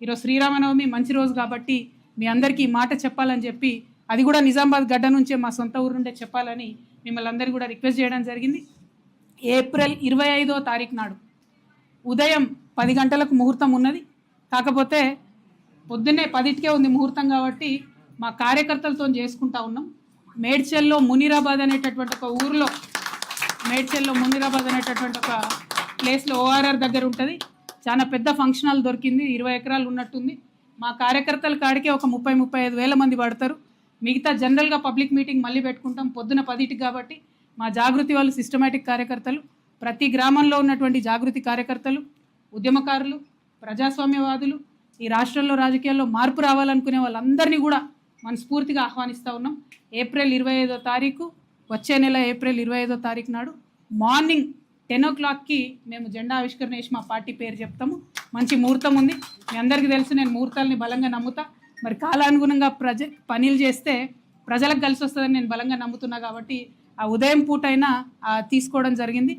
ఈరోజు శ్రీరామనవమి మంచి రోజు కాబట్టి మీ అందరికీ ఈ మాట చెప్పాలని చెప్పి, అది కూడా నిజామాబాద్ గడ్డ నుంచే మా సొంత ఊరు నుండే చెప్పాలని మిమ్మల్ని అందరినీ కూడా రిక్వెస్ట్ చేయడం జరిగింది. ఏప్రిల్ 25వ తారీఖు నాడు ఉదయం 10 గంటలకు ముహూర్తం ఉన్నది. కాకపోతే పొద్దున్నే 10కే ఉంది ముహూర్తం కాబట్టి మా కార్యకర్తలతో చేసుకుంటా ఉన్నాం. మేడ్చల్లో మునీరాబాద్ అనేటటువంటి ఒక ఊరిలో, మేడ్చల్లో మునీరాబాద్ అనేటటువంటి ఒక ప్లేస్లో ఓఆర్ఆర్ దగ్గర ఉంటుంది. చాలా పెద్ద ఫంక్షన్ హాల్ దొరికింది, 20 ఎకరాలు ఉన్నట్టుంది. మా కార్యకర్తల కాడికే ఒక 30-35 వేల మంది పడతారు. మిగతా జనరల్గా పబ్లిక్ మీటింగ్ మళ్ళీ పెట్టుకుంటాం పొద్దున 10కి కాబట్టి మా జాగృతి వాళ్ళు సిస్టమేటిక్ కార్యకర్తలు, ప్రతి గ్రామంలో ఉన్నటువంటి జాగృతి కార్యకర్తలు, ఉద్యమకారులు, ప్రజాస్వామ్యవాదులు, ఈ రాష్ట్రంలో రాజకీయాల్లో మార్పు రావాలనుకునే వాళ్ళందరినీ కూడా మనస్ఫూర్తిగా ఆహ్వానిస్తూ ఉన్నాం. ఏప్రిల్ 25వ తారీఖు, వచ్చే నెల ఏప్రిల్ 25వ తారీఖు నాడు మార్నింగ్ 10 o'clockకి మేము జెండా ఆవిష్కరణ చేసి మా పార్టీ పేరు చెప్తాము. మంచి ముహూర్తం ఉంది, మీ అందరికీ తెలుసు, నేను ముహూర్తాలని బలంగా నమ్ముతా. మరి కాలానుగుణంగా పనులు చేస్తే ప్రజలకు కలిసి వస్తుందని నేను బలంగా నమ్ముతున్నా కాబట్టి ఆ ఉదయం పూట అయినా తీసుకోవడం జరిగింది.